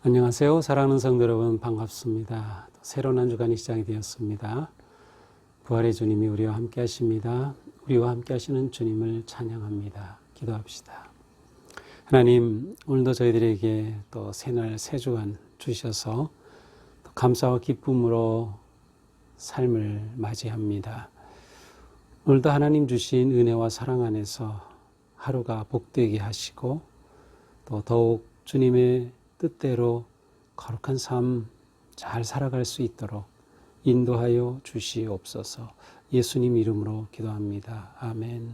안녕하세요. 사랑하는 성도 여러분, 반갑습니다. 새로운 한 주간이 시작이 되었습니다. 부활의 주님이 우리와 함께 하십니다. 우리와 함께 하시는 주님을 찬양합니다. 기도합시다. 하나님, 오늘도 저희들에게 또 새날 새 주간 주셔서 또 감사와 기쁨으로 삶을 맞이합니다. 오늘도 하나님 주신 은혜와 사랑 안에서 하루가 복되게 하시고 또 더욱 주님의 뜻대로 거룩한 삶 잘 살아갈 수 있도록 인도하여 주시옵소서. 예수님 이름으로 기도합니다. 아멘.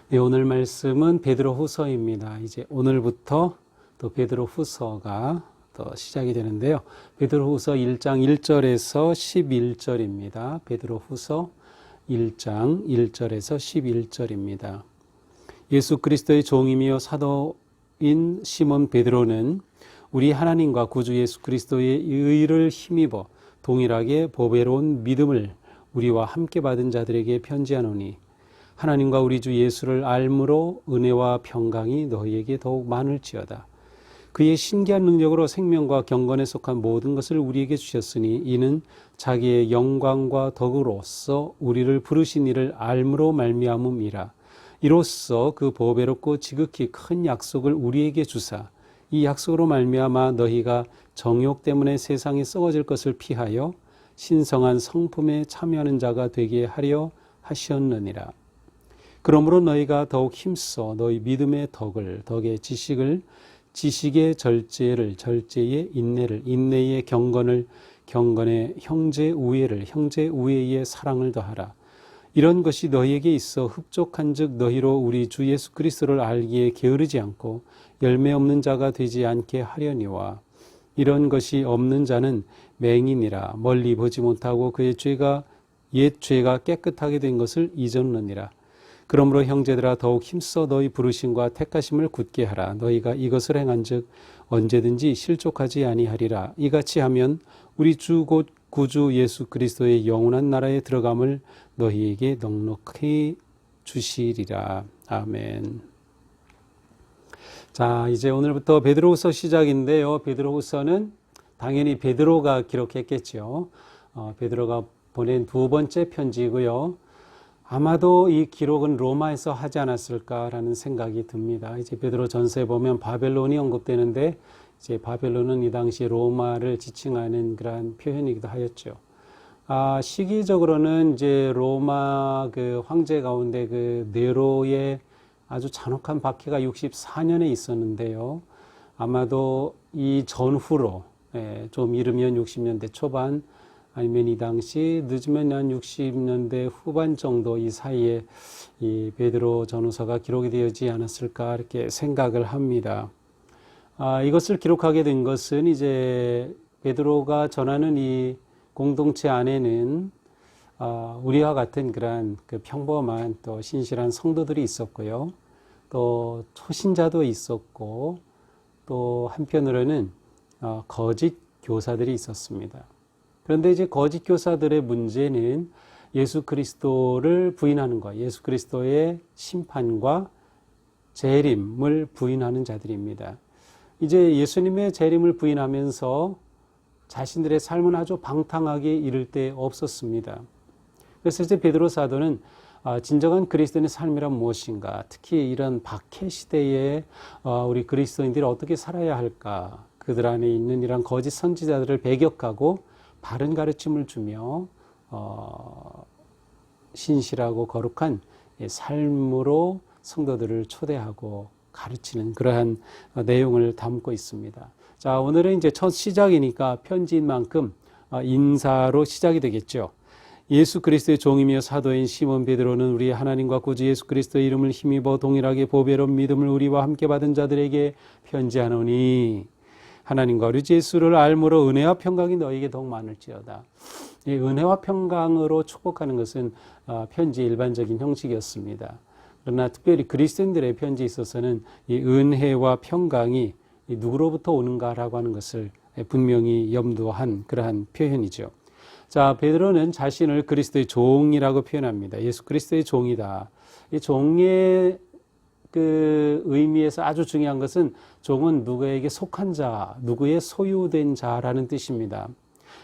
네, 오늘 말씀은 베드로후서입니다. 이제 오늘부터 또 베드로후서가 또 시작이 되는데요. 베드로후서 1장 1절에서 11절입니다. 베드로후서 1장 1절에서 11절입니다. 예수 그리스도의 종이며 사도인 시몬 베드로는 우리 하나님과 구주 예수 그리스도의 의를 힘입어 동일하게 보배로운 믿음을 우리와 함께 받은 자들에게 편지하노니 하나님과 우리 주 예수를 알므로 은혜와 평강이 너희에게 더욱 많을지어다. 그의 신기한 능력으로 생명과 경건에 속한 모든 것을 우리에게 주셨으니 이는 자기의 영광과 덕으로서 우리를 부르신 이를 알므로 말미암음이라. 이로써 그 보배롭고 지극히 큰 약속을 우리에게 주사 이 약속으로 말미암아 너희가 정욕 때문에 세상에 썩어질 것을 피하여 신성한 성품에 참여하는 자가 되게 하려 하셨느니라. 그러므로 너희가 더욱 힘써 너희 믿음의 덕을, 덕의 지식을, 지식의 절제를, 절제의 인내를, 인내의 경건을, 경건의 형제 우애를, 형제 우애의 사랑을 더하라. 이런 것이 너희에게 있어 흡족한즉 너희로 우리 주 예수 그리스도를 알기에 게으르지 않고 열매 없는 자가 되지 않게 하려니와 이런 것이 없는 자는 맹인이라 멀리 보지 못하고 그의 죄가 옛 죄가 깨끗하게 된 것을 잊었느니라. 그러므로 형제들아 더욱 힘써 너희 부르심과 택하심을 굳게 하라. 너희가 이것을 행한즉 언제든지 실족하지 아니하리라. 이같이 하면 우리 주 곧 구주 예수 그리스도의 영원한 나라에 들어감을 너희에게 넉넉히 주시리라. 아멘. 자, 이제 오늘부터 베드로후서 시작인데요. 베드로후서는 당연히 베드로가 기록했겠죠. 베드로가 보낸 두 번째 편지이고요. 아마도 이 기록은 로마에서 하지 않았을까라는 생각이 듭니다. 이제 베드로 전서에 보면 바벨론이 언급되는데 이제 바벨론은 이 당시 로마를 지칭하는 그러한 표현이기도 하였죠. 시기적으로는 이제 로마 그 황제 가운데 그 네로의 아주 잔혹한 박해가 64년에 있었는데요. 아마도 이 전후로 좀 이르면 60년대 초반 아니면 이 당시 늦으면 한 60년대 후반 정도 이 사이에 이 베드로 전후서가 기록이 되지 않았을까 이렇게 생각을 합니다. 이것을 기록하게 된 것은 이제 베드로가 전하는 이 공동체 안에는 우리와 같은 그러한 그 평범한 또 신실한 성도들이 있었고요. 또 초신자도 있었고 또 한편으로는 거짓 교사들이 있었습니다. 그런데 이제 거짓 교사들의 문제는 예수 그리스도를 부인하는 것, 예수 그리스도의 심판과 재림을 부인하는 자들입니다. 이제 예수님의 재림을 부인하면서 자신들의 삶은 아주 방탕하게 이를 데 없었습니다. 그래서 이제 베드로 사도는 진정한 그리스도인의 삶이란 무엇인가, 특히 이런 박해 시대에 우리 그리스도인들이 어떻게 살아야 할까, 그들 안에 있는 이런 거짓 선지자들을 배격하고 바른 가르침을 주며 신실하고 거룩한 삶으로 성도들을 초대하고 가르치는 그러한 내용을 담고 있습니다. 자, 오늘은 이제 첫 시작이니까 편지인 만큼 인사로 시작이 되겠죠. 예수 그리스도의 종이며 사도인 시몬 베드로는 우리 하나님과 구주 예수 그리스도의 이름을 힘입어 동일하게 보배로운 믿음을 우리와 함께 받은 자들에게 편지하노니 하나님과 우리 주 예수를 알므로 은혜와 평강이 너희에게 더욱 많을지어다. 이 은혜와 평강으로 축복하는 것은 편지의 일반적인 형식이었습니다. 그러나 특별히 그리스도인들의 편지에 있어서는 이 은혜와 평강이 누구로부터 오는가라고 하는 것을 분명히 염두한 그러한 표현이죠. 자, 베드로는 자신을 그리스도의 종이라고 표현합니다. 예수 그리스도의 종이다. 이 종의 그 의미에서 아주 중요한 것은 종은 누구에게 속한 자, 누구의 소유된 자라는 뜻입니다.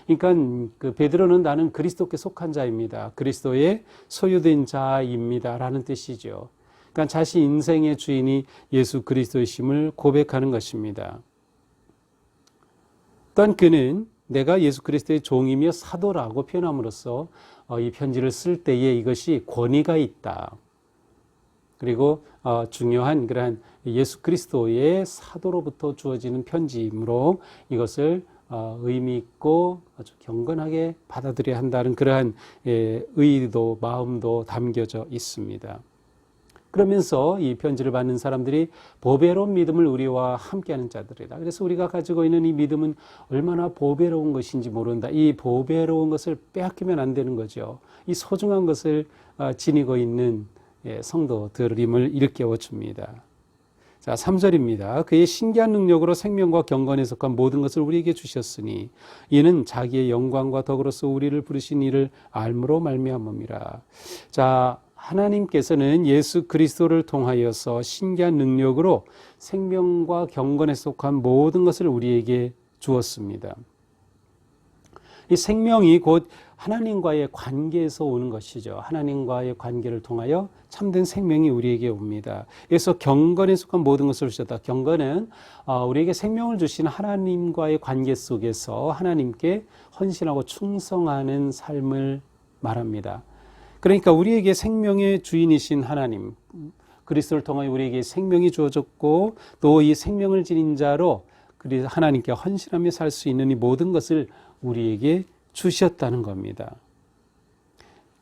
그러니까 그 베드로는 나는 그리스도께 속한 자입니다. 그리스도의 소유된 자입니다. 라는 뜻이죠. 그러니까 자신 인생의 주인이 예수 그리스도이심을 고백하는 것입니다. 또한 그는 내가 예수 그리스도의 종이며 사도라고 표현함으로써 이 편지를 쓸 때에 이것이 권위가 있다. 그리고 중요한 그러한 예수 그리스도의 사도로부터 주어지는 편지이므로 이것을 의미 있고 아주 경건하게 받아들여야 한다는 그러한 의도, 마음도 담겨져 있습니다. 그러면서 이 편지를 받는 사람들이 보배로운 믿음을 우리와 함께하는 자들이다. 그래서 우리가 가지고 있는 이 믿음은 얼마나 보배로운 것인지 모른다. 이 보배로운 것을 빼앗기면 안 되는 거죠. 이 소중한 것을 지니고 있는 성도들임을 일깨워 줍니다. 자, 3절입니다. 그의 신기한 능력으로 생명과 경건에 속한 모든 것을 우리에게 주셨으니 이는 자기의 영광과 덕으로서 우리를 부르신 이를 알므로 말미암음이라. 자, 하나님께서는 예수 그리스도를 통하여서 신기한 능력으로 생명과 경건에 속한 모든 것을 우리에게 주었습니다. 이 생명이 곧 하나님과의 관계에서 오는 것이죠. 하나님과의 관계를 통하여 참된 생명이 우리에게 옵니다. 그래서 경건에 속한 모든 것을 주셨다. 경건은 우리에게 생명을 주신 하나님과의 관계 속에서 하나님께 헌신하고 충성하는 삶을 말합니다. 그러니까 우리에게 생명의 주인이신 하나님, 그리스도를 통하여 우리에게 생명이 주어졌고 또 이 생명을 지닌 자로 하나님께 헌신하며 살 수 있는 이 모든 것을 우리에게 주셨다는 겁니다.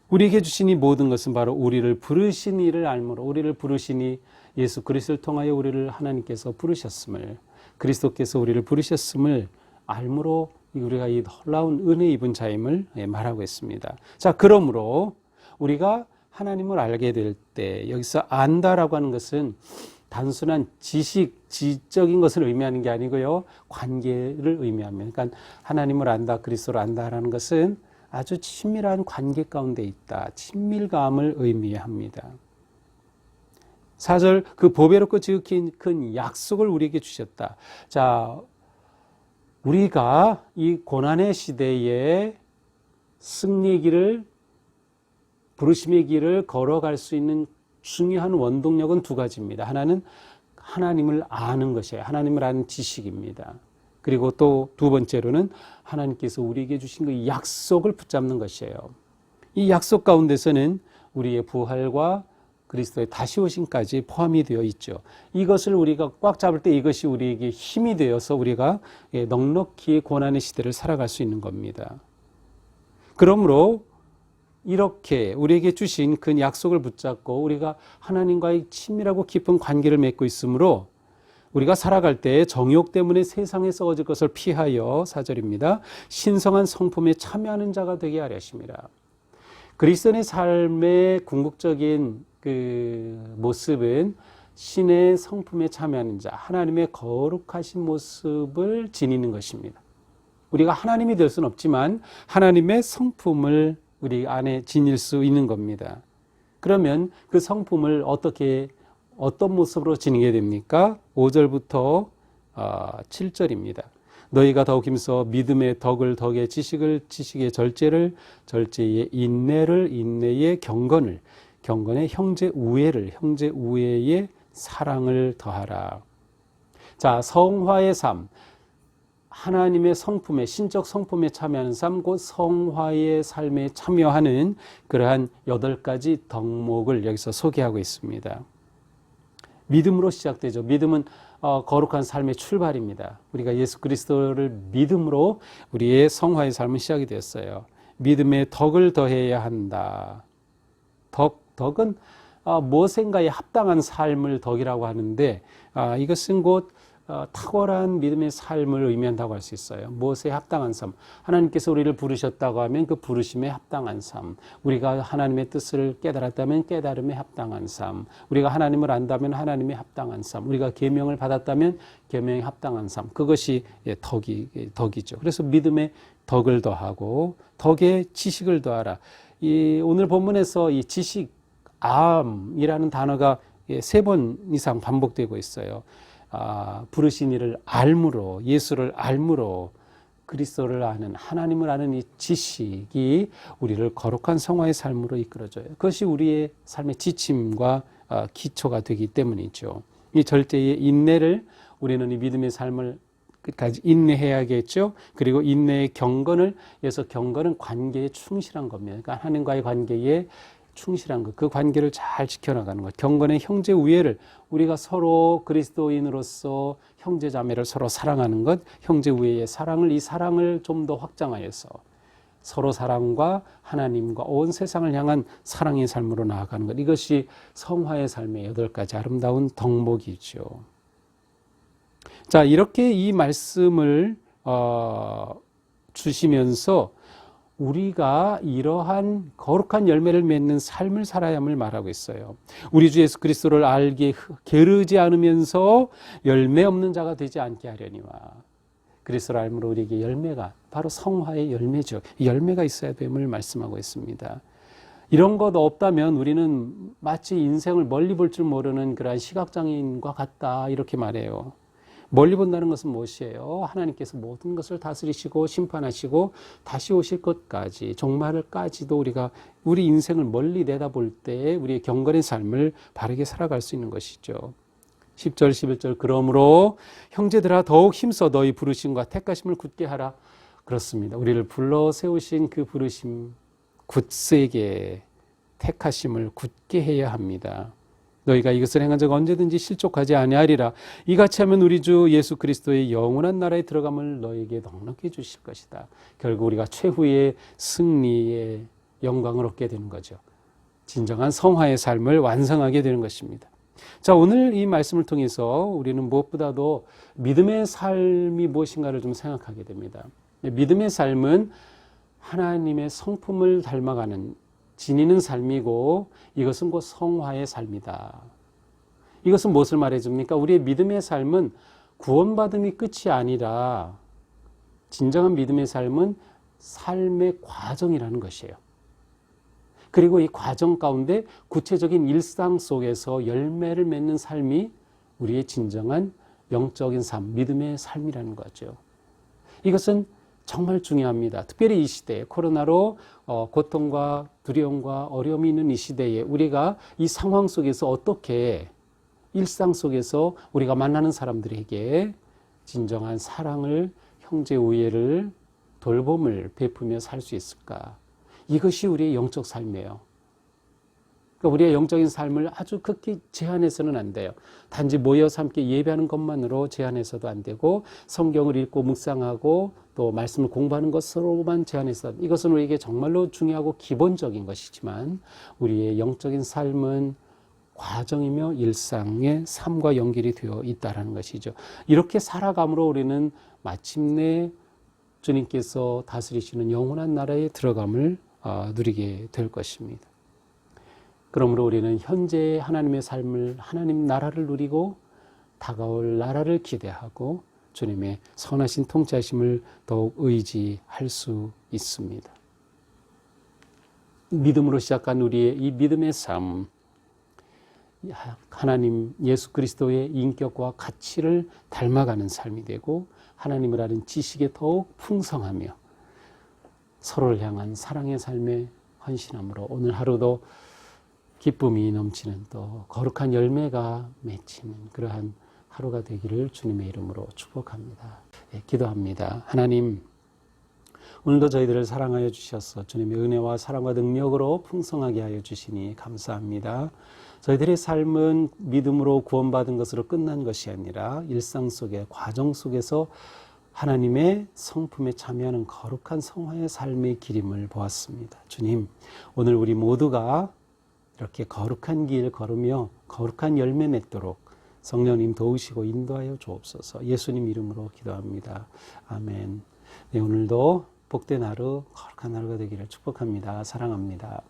우리에게 주신 이 모든 것은 바로 우리를 부르신 이를 알므로, 우리를 부르시니 예수 그리스도를 통하여 우리를 하나님께서 부르셨음을, 그리스도께서 우리를 부르셨음을 알므로 우리가 이 놀라운 은혜 입은 자임을 말하고 있습니다. 자, 그러므로 우리가 하나님을 알게 될 때 여기서 안다라고 하는 것은 단순한 지적인 것을 의미하는 게 아니고요. 관계를 의미합니다. 그러니까 하나님을 안다, 그리스도를 안다라는 것은 아주 친밀한 관계 가운데 있다. 친밀감을 의미합니다. 4절, 그 보배롭고 지극히 큰 약속을 우리에게 주셨다. 자, 우리가 이 고난의 시대에 승리의 길을, 부르심의 길을 걸어갈 수 있는 중요한 원동력은 두 가지입니다. 하나는 하나님을 아는 것이에요. 하나님을 아는 지식입니다. 그리고 또 두 번째로는 하나님께서 우리에게 주신 그 약속을 붙잡는 것이에요. 이 약속 가운데서는 우리의 부활과 그리스도의 다시 오심까지 포함이 되어 있죠. 이것을 우리가 꽉 잡을 때 이것이 우리에게 힘이 되어서 우리가 넉넉히 고난의 시대를 살아갈 수 있는 겁니다. 그러므로 이렇게 우리에게 주신 그 약속을 붙잡고 우리가 하나님과의 친밀하고 깊은 관계를 맺고 있으므로 우리가 살아갈 때 정욕 때문에 세상에 썩어질 것을 피하여 4절입니다. 신성한 성품에 참여하는 자가 되게 하려 하십니다. 그리스도인의 삶의 궁극적인 그 모습은 신의 성품에 참여하는 자, 하나님의 거룩하신 모습을 지니는 것입니다. 우리가 하나님이 될 수는 없지만 하나님의 성품을 우리 안에 지닐 수 있는 겁니다. 그러면 그 성품을 어떤 모습으로 지니게 됩니까? 5절부터 7절입니다. 너희가 더욱 힘써 믿음의 덕을 덕의 지식을 지식의 절제를 절제의 인내를 인내의 경건을 경건의 형제 우애를 형제 우애의 사랑을 더하라. 자, 성화의 삶, 하나님의 성품에, 신적 성품에 참여하는 삶, 곧 성화의 삶에 참여하는 그러한 8가지 덕목을 여기서 소개하고 있습니다. 믿음으로 시작되죠. 믿음은 거룩한 삶의 출발입니다. 우리가 예수 그리스도를 믿음으로 우리의 성화의 삶은 시작이 됐어요. 믿음의 덕을 더해야 한다. 덕은 무엇인가에 합당한 삶을 덕이라고 하는데 이것은 곧 탁월한 믿음의 삶을 의미한다고 할 수 있어요. 무엇에 합당한 삶? 하나님께서 우리를 부르셨다고 하면 그 부르심에 합당한 삶. 우리가 하나님의 뜻을 깨달았다면 깨달음에 합당한 삶. 우리가 하나님을 안다면 하나님의 합당한 삶. 우리가 계명을 받았다면 계명에 합당한 삶. 그것이 덕이죠. 그래서 믿음의 덕을 더하고 덕의 지식을 더하라. 오늘 본문에서 이 지식, 암이라는 단어가 3번 이상 반복되고 있어요. 부르신 이를 알므로, 예수를 알므로, 그리스도를 아는, 하나님을 아는 이 지식이 우리를 거룩한 성화의 삶으로 이끌어줘요. 그것이 우리의 삶의 지침과 기초가 되기 때문이죠. 이 절제의 인내를 우리는 이 믿음의 삶을 끝까지 인내해야겠죠. 그리고 인내의 경건을, 그래서 경건은 관계에 충실한 겁니다. 그러니까 하나님과의 관계에 충실한 것, 그 관계를 잘 지켜나가는 것. 경건의 형제 우애를, 우리가 서로 그리스도인으로서 형제 자매를 서로 사랑하는 것, 형제 우애의 사랑을, 이 사랑을 좀 더 확장하여서 서로 사랑과 하나님과 온 세상을 향한 사랑의 삶으로 나아가는 것. 이것이 성화의 삶의 8가지 아름다운 덕목이죠. 자, 이렇게 이 말씀을 주시면서 우리가 이러한 거룩한 열매를 맺는 삶을 살아야 함을 말하고 있어요. 우리 주 예수 그리스도를 알게 게으르지 않으면서 열매 없는 자가 되지 않게 하려니와. 그리스도를 알므로 우리에게 열매가, 바로 성화의 열매죠. 열매가 있어야 됨을 말씀하고 있습니다. 이런 것 없다면 우리는 마치 인생을 멀리 볼 줄 모르는 그러한 시각장애인과 같다, 이렇게 말해요. 멀리 본다는 것은 무엇이에요? 하나님께서 모든 것을 다스리시고 심판하시고 다시 오실 것까지, 종말을까지도 우리가 우리 인생을 멀리 내다볼 때 우리의 경건의 삶을 바르게 살아갈 수 있는 것이죠. 10절 11절 그러므로 형제들아 더욱 힘써 너희 부르심과 택하심을 굳게 하라. 그렇습니다. 우리를 불러 세우신 그 부르심 굳세게 택하심을 굳게 해야 합니다. 너희가 이것을 행한 적 언제든지 실족하지 아니하리라. 이같이 하면 우리 주 예수 그리스도의 영원한 나라에 들어감을 너에게 넉넉히 주실 것이다. 결국 우리가 최후의 승리의 영광을 얻게 되는 거죠. 진정한 성화의 삶을 완성하게 되는 것입니다. 자, 오늘 이 말씀을 통해서 우리는 무엇보다도 믿음의 삶이 무엇인가를 좀 생각하게 됩니다. 믿음의 삶은 하나님의 성품을 닮아가는 지니는 삶이고, 이것은 곧 성화의 삶이다. 이것은 무엇을 말해줍니까? 우리의 믿음의 삶은 구원받음이 끝이 아니라 진정한 믿음의 삶은 삶의 과정이라는 것이에요. 그리고 이 과정 가운데 구체적인 일상 속에서 열매를 맺는 삶이 우리의 진정한 영적인 삶, 믿음의 삶이라는 거죠. 이것은 정말 중요합니다. 특별히 이 시대에 코로나로 고통과 두려움과 어려움이 있는 이 시대에 우리가 이 상황 속에서 어떻게 일상 속에서 우리가 만나는 사람들에게 진정한 사랑을, 형제 우애를, 돌봄을 베푸며 살 수 있을까? 이것이 우리의 영적 삶이에요. 그러니까 우리의 영적인 삶을 아주 극히 제한해서는 안 돼요. 단지 모여서 함께 예배하는 것만으로 제한해서도 안 되고, 성경을 읽고 묵상하고 또 말씀을 공부하는 것으로만 제한해서, 이것은 우리에게 정말로 중요하고 기본적인 것이지만 우리의 영적인 삶은 과정이며 일상의 삶과 연결이 되어 있다는 것이죠. 이렇게 살아감으로 우리는 마침내 주님께서 다스리시는 영원한 나라에 들어감을 누리게 될 것입니다. 그러므로 우리는 현재의 하나님의 삶을, 하나님 나라를 누리고 다가올 나라를 기대하고 주님의 선하신 통치하심을 더욱 의지할 수 있습니다. 믿음으로 시작한 우리의 이 믿음의 삶, 하나님 예수 그리스도의 인격과 가치를 닮아가는 삶이 되고, 하나님을 아는 지식에 더욱 풍성하며 서로를 향한 사랑의 삶에 헌신함으로 오늘 하루도 기쁨이 넘치는, 또 거룩한 열매가 맺히는 그러한 하루가 되기를 주님의 이름으로 축복합니다. 네, 기도합니다. 하나님, 오늘도 저희들을 사랑하여 주셔서 주님의 은혜와 사랑과 능력으로 풍성하게 하여 주시니 감사합니다. 저희들의 삶은 믿음으로 구원받은 것으로 끝난 것이 아니라 일상 속에, 과정 속에서 하나님의 성품에 참여하는 거룩한 성화의 삶의 길임을 보았습니다. 주님, 오늘 우리 모두가 이렇게 거룩한 길 걸으며 거룩한 열매 맺도록 성령님 도우시고 인도하여 주옵소서. 예수님 이름으로 기도합니다. 아멘. 네, 오늘도 복된 하루, 거룩한 하루가 되기를 축복합니다. 사랑합니다.